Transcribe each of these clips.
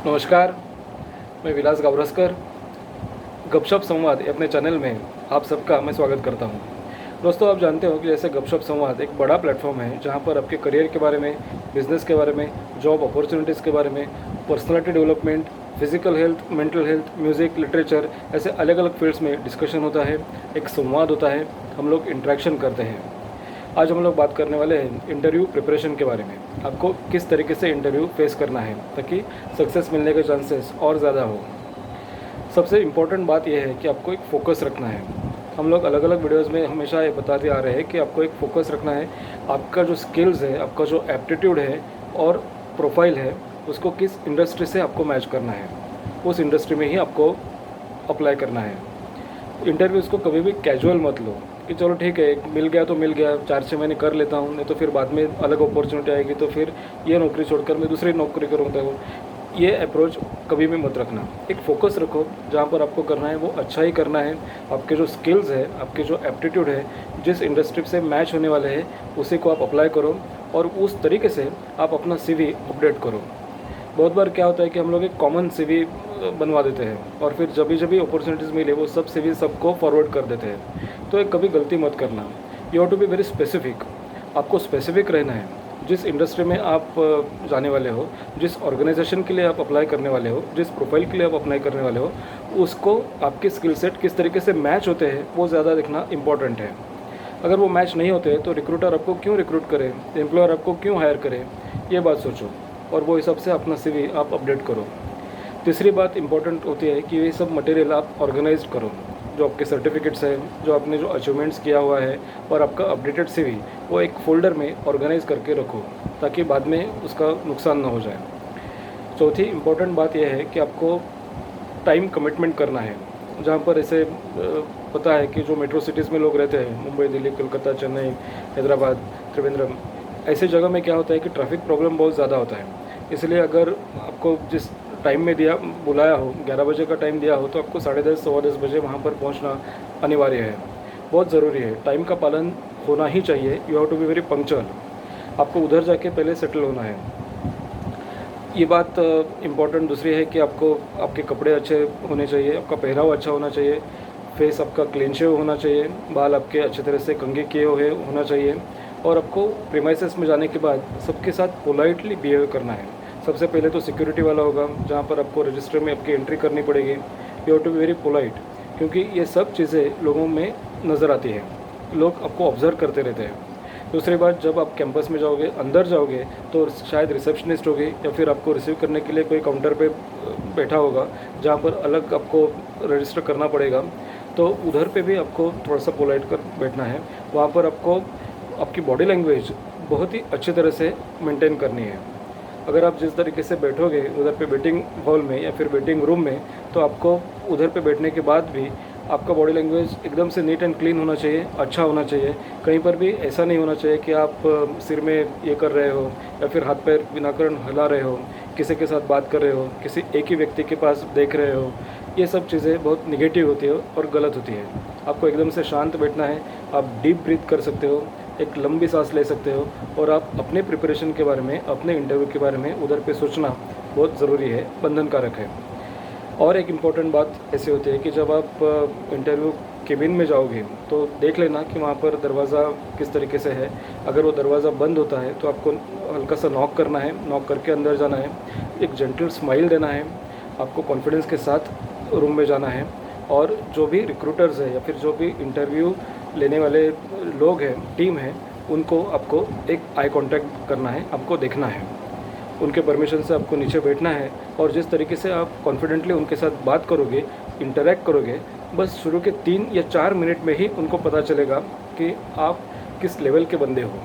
नमस्कार, मैं विलास गावस्कर। गपशप संवाद अपने चैनल में आप सबका मैं स्वागत करता हूं। दोस्तों, आप जानते हो कि जैसे गपशप संवाद एक बड़ा प्लेटफॉर्म है जहां पर आपके करियर के बारे में, बिजनेस के बारे में, जॉब अपॉर्चुनिटीज़ के बारे में, personality development, physical health, mental health, music, literature, ऐसे अलग अलग फील्ड्स में डिस्कशन होता है, एक संवाद होता है, हम लोग इंटरेक्शन करते हैं। आज हम लोग बात करने वाले हैं इंटरव्यू प्रिपरेशन के बारे में। आपको किस तरीके से इंटरव्यू फेस करना है ताकि सक्सेस मिलने के चांसेस और ज़्यादा हो। सबसे इम्पोर्टेंट बात यह है कि आपको एक फ़ोकस रखना है। हम लोग अलग अलग वीडियोस में हमेशा ये बताते आ रहे हैं कि आपको एक फ़ोकस रखना है। आपका जो स्किल्स है, आपका जो एप्टीट्यूड है और प्रोफाइल है, उसको किस इंडस्ट्री से आपको मैच करना है, उस इंडस्ट्री में ही आपको अप्लाई करना है। इंटरव्यूज़ को कभी भी कैजुअल मत लो कि चलो ठीक है, मिल गया तो मिल गया, 4-6 महीने कर लेता हूँ, नहीं तो फिर बाद में अलग अपॉर्चुनिटी आएगी तो फिर ये नौकरी छोड़कर मैं दूसरी नौकरी करूँगा। ये अप्रोच कभी भी मत रखना। एक फ़ोकस रखो, जहाँ पर आपको करना है वो अच्छा ही करना है। आपके जो स्किल्स है, आपके जो एप्टीट्यूड है, जिस इंडस्ट्री से मैच होने वाले हैं उसी को आप अप्लाई करो और उस तरीके से आप अपना CV अपडेट करो। बहुत बार क्या होता है कि हम लोग एक कॉमन CV बनवा देते हैं और फिर जब भी अपॉर्चुनिटीज़ मिले वो सब CV सबको फॉरवर्ड कर देते हैं। तो एक कभी गलती मत करना। You have to be very specific. आपको स्पेसिफिक रहना है। जिस इंडस्ट्री में आप जाने वाले हो, जिस ऑर्गेनाइजेशन के लिए आप अप्लाई करने वाले हो, जिस प्रोफाइल के लिए आप अप्लाई करने वाले हो, उसको आपके स्किल सेट किस तरीके से मैच होते हैं वो ज़्यादा देखना इम्पॉर्टेंट है। अगर वो मैच नहीं होते तो रिक्रूटर आपको क्यों रिक्रूट करे, एम्प्लॉयर आपको क्यों हायर करे, ये बात सोचो और वो हिसाब से अपना CV आप अपडेट करो। तीसरी बात इंपॉर्टेंट होती है कि ये सब मटेरियल आप ऑर्गेनाइज करो। जो आपके सर्टिफिकेट्स हैं, जो आपने जो अचीवमेंट्स किया हुआ है और आपका अपडेटेड CV, वो एक फ़ोल्डर में ऑर्गेनाइज करके रखो ताकि बाद में उसका नुकसान ना हो जाए। चौथी इम्पॉर्टेंट बात यह है कि आपको टाइम कमिटमेंट करना है। जहाँ पर ऐसे पता है कि जो मेट्रो सिटीज़ में लोग रहते हैं, मुंबई, दिल्ली, कोलकाता, चेन्नई, हैदराबाद, त्रिवेंद्रम, ऐसी जगह में क्या होता है कि ट्रैफिक प्रॉब्लम बहुत ज़्यादा होता है। इसलिए अगर आपको जिस टाइम में बुलाया हो, 11 बजे का टाइम दिया हो, तो आपको 10:30 सवा 10 बजे वहाँ पर पहुँचना अनिवार्य है, बहुत ज़रूरी है। टाइम का पालन होना ही चाहिए। You have to be very punctual. आपको उधर जाके पहले सेटल होना है। ये बात इम्पॉर्टेंट दूसरी है कि आपको आपके कपड़े अच्छे होने चाहिए, आपका पहनावा अच्छा होना चाहिए, फेस आपका क्लीन शेव होना चाहिए, बाल आपके अच्छे तरह से कंघी किए हुए होना चाहिए और आपको प्रीमाइसेस में जाने के बाद सबके साथ पोलाइटली बिहेव करना है। सबसे पहले तो सिक्योरिटी वाला होगा जहाँ पर आपको रजिस्टर में आपकी एंट्री करनी पड़ेगी। You have to be very polite, क्योंकि ये सब चीज़ें लोगों में नज़र आती है, लोग आपको ऑब्ज़र्व करते रहते हैं। दूसरी बात, जब आप कैंपस में जाओगे, अंदर जाओगे, तो शायद रिसेप्शनिस्ट होगी या फिर आपको रिसीव करने के लिए कोई काउंटर पे बैठा होगा जहाँ पर अलग आपको रजिस्टर करना पड़ेगा। तो उधर पे भी आपको थोड़ा सा पोलाइट कर बैठना है। वहाँ पर आपको आपकी बॉडी लैंग्वेज बहुत ही अच्छी तरह से मेंटेन करनी है। अगर आप जिस तरीके से बैठोगे उधर पे वेटिंग हॉल में या फिर वेटिंग रूम में, तो आपको उधर पे बैठने के बाद भी आपका बॉडी लैंग्वेज एकदम से नीट एंड क्लीन होना चाहिए, अच्छा होना चाहिए। कहीं पर भी ऐसा नहीं होना चाहिए कि आप सिर में ये कर रहे हो या फिर हाथ पैर बिना कारण हिला रहे हो, किसी के साथ बात कर रहे हो, किसी एक ही व्यक्ति के पास देख रहे हो। ये सब चीज़ें बहुत निगेटिव होती है और गलत होती है। आपको एकदम से शांत बैठना है। आप डीप ब्रीथ कर सकते हो, एक लंबी सांस ले सकते हो और आप अपने प्रिपरेशन के बारे में, अपने इंटरव्यू के बारे में उधर पे सोचना बहुत ज़रूरी है, बंधनकारक है। और एक इम्पॉर्टेंट बात ऐसी होती है कि जब आप इंटरव्यू केबिन में जाओगे तो देख लेना कि वहाँ पर दरवाज़ा किस तरीके से है। अगर वो दरवाज़ा बंद होता है तो आपको हल्का सा नॉक करना है, नॉक करके अंदर जाना है, एक जेंटल स्माइल देना है, आपको कॉन्फिडेंस के साथ रूम में जाना है और जो भी रिक्रूटर्स है या फिर जो भी इंटरव्यू लेने वाले लोग हैं, टीम है, उनको आपको एक आई कांटेक्ट करना है, आपको देखना है। उनके परमिशन से आपको नीचे बैठना है और जिस तरीके से आप कॉन्फिडेंटली उनके साथ बात करोगे, इंटरैक्ट करोगे, बस शुरू के 3 या 4 मिनट में ही उनको पता चलेगा कि आप किस लेवल के बंदे हो।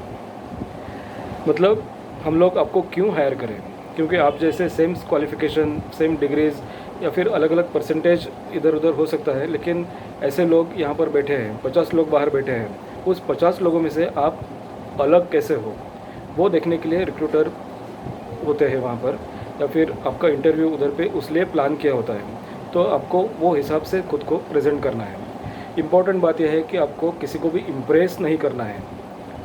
मतलब हम लोग आपको क्यों हायर करें, क्योंकि आप जैसे सेम क्वालिफ़िकेशन, सेम डिग्रीज़ या फिर अलग अलग परसेंटेज इधर उधर हो सकता है, लेकिन ऐसे लोग यहाँ पर बैठे हैं, 50 लोग बाहर बैठे हैं। उस 50 लोगों में से आप अलग कैसे हो, वो देखने के लिए रिक्रूटर होते हैं वहाँ पर, या फिर आपका इंटरव्यू उधर पे उसलिए प्लान किया होता है। तो आपको वो हिसाब से खुद को प्रेजेंट करना है। इम्पॉर्टेंट बात यह है कि आपको किसी को भी इम्प्रेस नहीं करना है,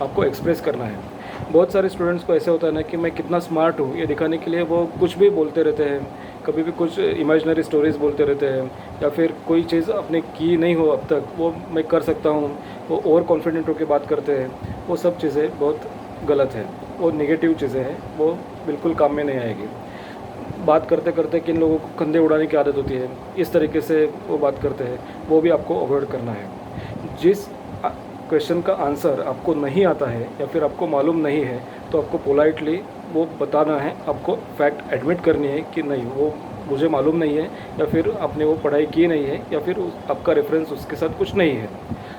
आपको एक्सप्रेस करना है। बहुत सारे स्टूडेंट्स को ऐसे होता है ना कि मैं कितना स्मार्ट हूँ, ये दिखाने के लिए वो कुछ भी बोलते रहते हैं, कभी भी कुछ इमेजिनरी स्टोरीज़ बोलते रहते हैं, या फिर कोई चीज़ आपने की नहीं हो अब तक वो मैं कर सकता हूँ, वो ओवर कॉन्फिडेंट होकर बात करते हैं, वो सब चीज़ें बहुत गलत है, वो नेगेटिव चीज़ें हैं, वो बिल्कुल काम में नहीं आएगी। बात करते करते किन लोगों को कंधे उड़ाने की आदत होती है, इस तरीके से वो बात करते हैं, वो भी आपको अवॉइड करना है। जिस क्वेश्चन का आंसर आपको नहीं आता है या फिर आपको मालूम नहीं है, तो आपको पोलाइटली वो बताना है, आपको फैक्ट एडमिट करनी है कि नहीं वो मुझे मालूम नहीं है, या फिर आपने वो पढ़ाई की नहीं है, या फिर आपका रेफरेंस उसके साथ कुछ नहीं है।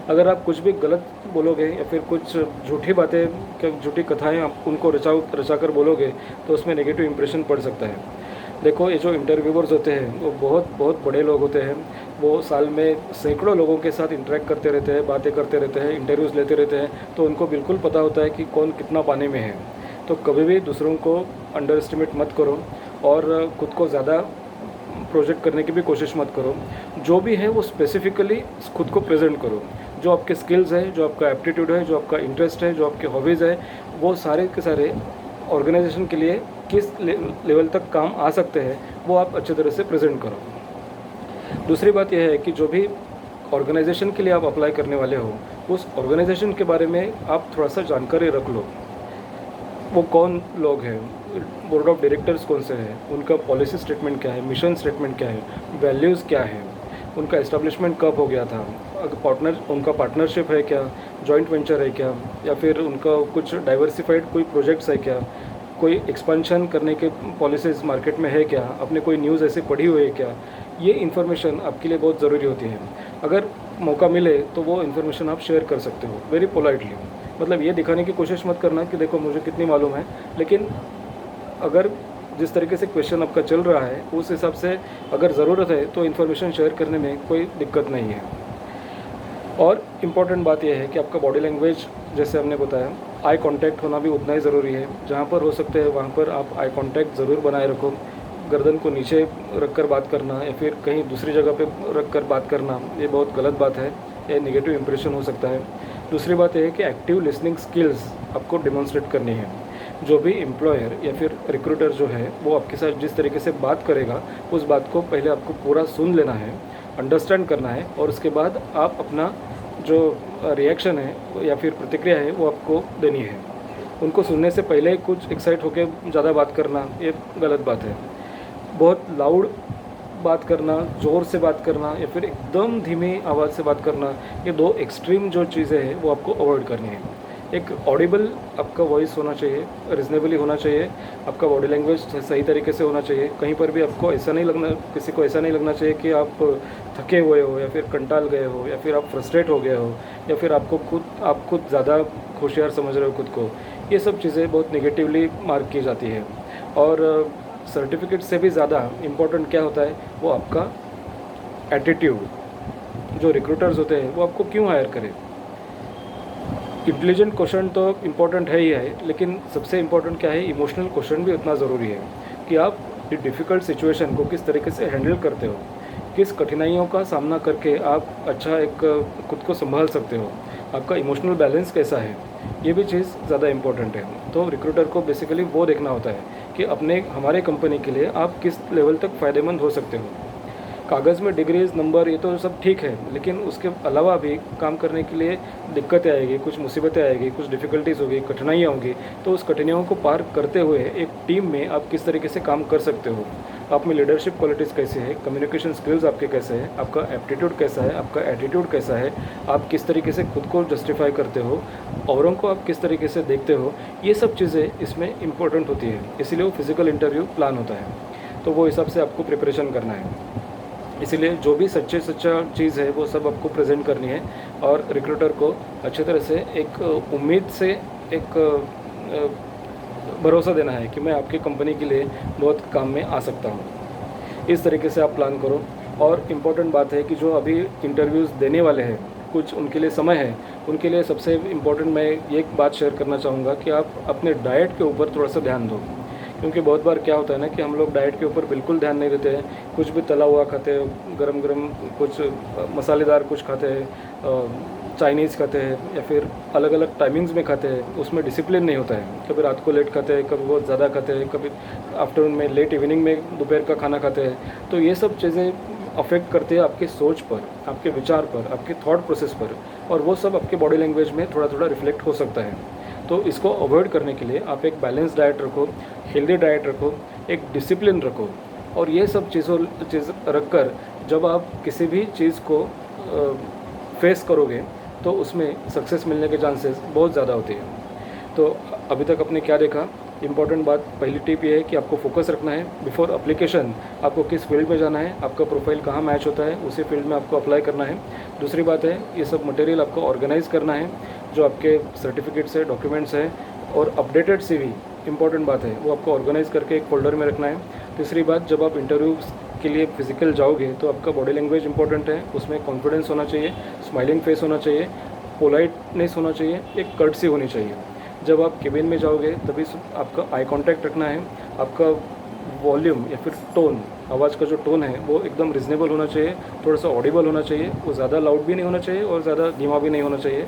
अगर आप कुछ भी गलत बोलोगे या फिर कुछ झूठी बातें, झूठी कथाएं आप उनको रचा कर बोलोगे, तो उसमें नेगेटिव इंप्रेशन पड़ सकता है। देखो, ये जो इंटरव्यूअर्स होते हैं वो बहुत बहुत बड़े लोग होते हैं, वो साल में सैकड़ों लोगों के साथ इंटरेक्ट करते रहते हैं, बातें करते रहते हैं, इंटरव्यूज़ लेते रहते हैं, तो उनको बिल्कुल पता होता है कि कौन कितना पानी में है। तो कभी भी दूसरों को अंडर एस्टिमेट मत करो और खुद को ज़्यादा प्रोजेक्ट करने की भी कोशिश मत करो। जो भी है वो स्पेसिफिकली खुद को प्रेजेंट करो। जो आपके स्किल्स है, जो आपका एप्टीट्यूड है, जो आपका इंटरेस्ट है, जो आपके हॉबीज़ है, वो सारे के सारे ऑर्गेनाइजेशन के लिए किस लेवल तक काम आ सकते हैं, वो आप अच्छे तरह से प्रेजेंट करो। दूसरी बात यह है कि जो भी ऑर्गेनाइजेशन के लिए आप अप्लाई करने वाले हो, उस ऑर्गेनाइजेशन के बारे में आप थोड़ा सा जानकारी रख लो। वो कौन लोग हैं, बोर्ड ऑफ डायरेक्टर्स कौन से हैं, उनका पॉलिसी स्टेटमेंट क्या है, मिशन स्टेटमेंट क्या है, वैल्यूज़ क्या है, उनका एस्टेब्लिशमेंट कब हो गया था, उनका पार्टनरशिप है क्या, जॉइंट वेंचर है क्या, या फिर उनका कुछ डाइवर्सिफाइड कोई प्रोजेक्ट्स है क्या, कोई एक्सपेंशन करने के पॉलिसीज़ मार्केट में है क्या, आपने कोई न्यूज़ ऐसे पढ़ी हुई है क्या। ये इन्फॉर्मेशन आपके लिए बहुत ज़रूरी होती है। अगर मौका मिले तो वो इन्फॉर्मेशन आप शेयर कर सकते हो वेरी पोलाइटली। मतलब ये दिखाने की कोशिश मत करना कि देखो मुझे कितनी मालूम है, लेकिन अगर जिस तरीके से क्वेश्चन आपका चल रहा है उस हिसाब से अगर ज़रूरत है तो इन्फॉर्मेशन शेयर करने में कोई दिक्कत नहीं है। और इम्पॉर्टेंट बात यह है कि आपका बॉडी लैंग्वेज, जैसे हमने बताया, आई कांटेक्ट होना भी उतना ही ज़रूरी है। जहाँ पर हो सकते हैं वहाँ पर आप आई कांटेक्ट ज़रूर बनाए रखो। गर्दन को नीचे रख कर बात करना या फिर कहीं दूसरी जगह पे रख कर बात करना, ये बहुत गलत बात है, ये नेगेटिव इंप्रेशन हो सकता है। दूसरी बात यह है कि एक्टिव लिसनिंग स्किल्स आपको डिमॉन्स्ट्रेट करनी है। जो भी एम्प्लॉयर या फिर रिक्रूटर जो है वो आपके साथ जिस तरीके से बात करेगा, उस बात को पहले आपको पूरा सुन लेना है, अंडरस्टैंड करना है, और उसके बाद आप अपना जो रिएक्शन है या फिर प्रतिक्रिया है वो आपको देनी है। उनको सुनने से पहले कुछ एक्साइट होकर ज़्यादा बात करना, ये गलत बात है। बहुत लाउड बात करना, ज़ोर से बात करना या फिर एकदम धीमी आवाज़ से बात करना, ये दो एक्सट्रीम जो चीज़ें हैं वो आपको अवॉइड करनी है। एक ऑडिबल आपका वॉइस होना चाहिए, रिजनेबली होना चाहिए, आपका बॉडी लैंग्वेज सही तरीके से होना चाहिए। कहीं पर भी आपको ऐसा नहीं लगना, किसी को ऐसा नहीं लगना चाहिए कि आप थके हुए हो या फिर कंटाल गए हो या फिर आप फ्रस्ट्रेट हो गए हो या फिर आप खुद ज़्यादा होशियार समझ रहे हो खुद को। ये सब चीज़ें बहुत नेगेटिवली मार्क की जाती है। और सर्टिफिकेट से भी ज़्यादा इम्पोर्टेंट क्या होता है, वो आपका एटीट्यूड। जो रिक्रूटर्स होते हैं वो आपको क्यों हायर करें। इंटेलिजेंट क्वेश्चन तो इम्पोर्टेंट है ही है, लेकिन सबसे इम्पोर्टेंट क्या है, इमोशनल क्वेश्चन भी उतना ज़रूरी है कि आप डिफ़िकल्ट सिचुएशन को किस तरीके से हैंडल करते हो, किस कठिनाइयों का सामना करके आप अच्छा एक खुद को संभाल सकते हो, आपका इमोशनल बैलेंस कैसा है, ये भी चीज़ ज़्यादा इम्पोर्टेंट है। तो रिक्रूटर को बेसिकली वो देखना होता है कि हमारे कंपनी के लिए आप किस लेवल तक फ़ायदेमंद हो सकते हो। कागज़ में डिग्रीज, नंबर, ये तो सब ठीक है, लेकिन उसके अलावा भी काम करने के लिए दिक्कतें आएगी, कुछ मुसीबतें आएगी, कुछ डिफ़िकल्टीज़ होगी, कठिनाइयाँ होंगी। तो उस कठिनाइयों को पार करते हुए एक टीम में आप किस तरीके से काम कर सकते हो, आप में लीडरशिप क्वालिटीज़ कैसे है, कम्युनिकेशन स्किल्स आपके कैसे हैं, आपका एप्टीट्यूड कैसा है, आपका एटीट्यूड कैसा है, आप किस तरीके से खुद को जस्टिफाई करते हो, औरों को आप किस तरीके से देखते हो, ये सब चीज़ें इसमें इम्पोर्टेंट होती है। इसीलिए वो फिज़िकल इंटरव्यू प्लान होता है। तो वो हिसाब से आपको प्रिपरेशन करना है। इसीलिए जो भी सच्चा चीज़ है वो सब आपको प्रेजेंट करनी है और रिक्रूटर को अच्छे तरह से एक उम्मीद से एक भरोसा देना है कि मैं आपकी कंपनी के लिए बहुत काम में आ सकता हूँ। इस तरीके से आप प्लान करो। और इम्पॉर्टेंट बात है कि जो अभी इंटरव्यूज़ देने वाले हैं, कुछ उनके लिए समय है, उनके लिए सबसे इम्पोर्टेंट मैं ये एक बात शेयर करना चाहूँगा कि आप अपने डाइट के ऊपर थोड़ा सा ध्यान दो। क्योंकि बहुत बार क्या होता है ना कि हम लोग डाइट के ऊपर बिल्कुल ध्यान नहीं देते हैं, कुछ भी तला हुआ खाते हैं, गरम गरम कुछ मसालेदार कुछ खाते हैं, चाइनीज़ खाते हैं या फिर अलग अलग टाइमिंग्स में खाते हैं, उसमें डिसिप्लिन नहीं होता है। कभी रात को लेट खाते हैं, कभी बहुत ज़्यादा खाते हैं, कभी आफ्टरनून में लेट इवनिंग में दोपहर का खाना खाते हैं। तो ये सब चीज़ें अफेक्ट करते हैं आपके सोच पर, आपके विचार पर, आपके थॉट प्रोसेस पर, और वो सब आपके बॉडी लैंग्वेज में थोड़ा थोड़ा रिफ्लेक्ट हो सकता है। तो इसको अवॉइड करने के लिए आप एक बैलेंस डाइट रखो, हेल्दी डाइट रखो, एक डिसिप्लिन रखो, और ये सब चीज़ रख कर जब आप किसी भी चीज़ को फेस करोगे तो उसमें सक्सेस मिलने के चांसेस बहुत ज़्यादा होते हैं। तो अभी तक आपने क्या देखा? इम्पॉर्टेंट बात, पहली टिप ये है कि आपको फोकस रखना है। बिफोर एप्लीकेशन आपको किस फील्ड में जाना है, आपका प्रोफाइल कहाँ मैच होता है, उसी फील्ड में आपको अप्लाई करना है। दूसरी बात है, ये सब मटेरियल आपको ऑर्गेनाइज़ करना है, जो आपके सर्टिफिकेट्स है, डॉक्यूमेंट्स है, और अपडेटेड CV इंपॉर्टेंट बात है, वो आपको ऑर्गेनाइज़ करके एक फोल्डर में रखना है। तीसरी बात, जब आप इंटरव्यूज़ के लिए फिजिकल जाओगे तो आपका बॉडी लैंग्वेज इंपॉर्टेंट है, उसमें कॉन्फिडेंस होना चाहिए, स्माइलिंग फेस होना चाहिए, पोलाइटनेस होना चाहिए, एक कर्टसी होनी चाहिए। जब आप केबिन में जाओगे तभी आपका आई कांटेक्ट रखना है, आपका वॉल्यूम या फिर टोन, आवाज़ का जो टोन है वो एकदम रिजनेबल होना चाहिए, थोड़ा सा ऑडिबल होना चाहिए, वो ज़्यादा लाउड भी नहीं होना चाहिए और ज़्यादा धीमा भी नहीं होना चाहिए।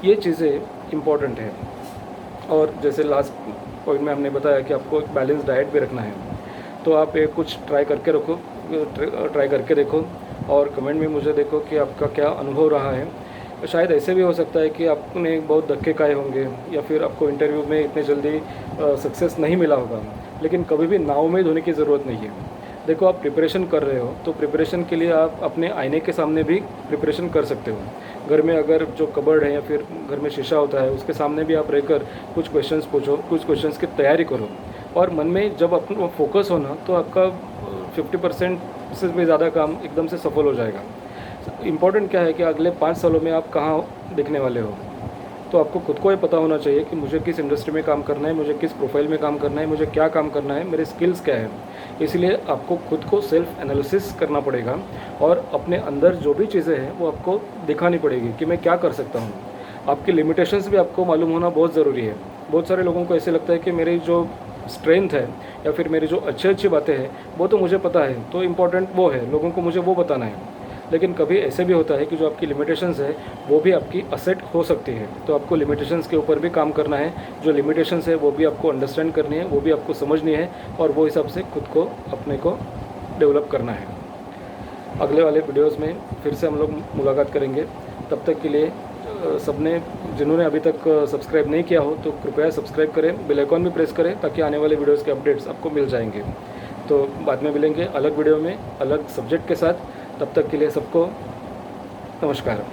ये चीज़ें इंपॉर्टेंट है। और जैसे लास्ट पॉइंट में हमने बताया कि आपको एक बैलेंस डाइट भी रखना है, तो आप ये कुछ ट्राई करके देखो और कमेंट में मुझे देखो कि आपका क्या अनुभव रहा है। शायद ऐसे भी हो सकता है कि आपने बहुत धक्के खाए होंगे या फिर आपको इंटरव्यू में इतने जल्दी सक्सेस नहीं मिला होगा, लेकिन कभी भी नाउम्मीद होने की ज़रूरत नहीं है। देखो, आप प्रिपरेशन कर रहे हो तो प्रिपरेशन के लिए आप अपने आईने के सामने भी प्रिपरेशन कर सकते हो। घर में अगर जो कबर्ड है या फिर घर में शीशा होता है उसके सामने भी आप रहकर कुछ क्वेश्चंस पूछो, कुछ क्वेश्चंस की तैयारी करो, और मन में जब अपना फोकस हो ना तो आपका 50% से भी ज़्यादा काम एकदम से सफल हो जाएगा। इम्पॉर्टेंट क्या है कि अगले 5 सालों में आप कहाँ दिखने वाले हो, तो आपको खुद को ये पता होना चाहिए कि मुझे किस इंडस्ट्री में काम करना है, मुझे किस प्रोफाइल में काम करना है, मुझे क्या काम करना है, मेरे स्किल्स क्या है। इसलिए आपको खुद को सेल्फ एनालिसिस करना पड़ेगा और अपने अंदर जो भी चीज़ें हैं वो आपको दिखानी पड़ेगी कि मैं क्या कर सकता हूँ। आपकी लिमिटेशंस भी आपको मालूम होना बहुत ज़रूरी है। बहुत सारे लोगों को ऐसे लगता है कि मेरी जो स्ट्रेंथ है या फिर मेरी जो अच्छी बातें हैं वो तो मुझे पता है, तो इम्पॉर्टेंट वो है, लोगों को मुझे वो बताना है। लेकिन कभी ऐसे भी होता है कि जो आपकी लिमिटेशंस है वो भी आपकी असेट हो सकती है, तो आपको लिमिटेशंस के ऊपर भी काम करना है। जो लिमिटेशंस है वो भी आपको अंडरस्टैंड करनी है, वो भी आपको समझनी है, और वो हिसाब से खुद को अपने को डेवलप करना है। अगले वाले वीडियोस में फिर से हम लोग मुलाकात करेंगे। तब तक के लिए सबने, जिन्होंने अभी तक सब्सक्राइब नहीं किया हो तो कृपया सब्सक्राइब करें, बेल आइकॉन भी प्रेस करें ताकि आने वाले वीडियोस के अपडेट्स आपको मिल जाएंगे। तो बाद में मिलेंगे अलग वीडियो में अलग सब्जेक्ट के साथ। तब तक के लिए सबको नमस्कार।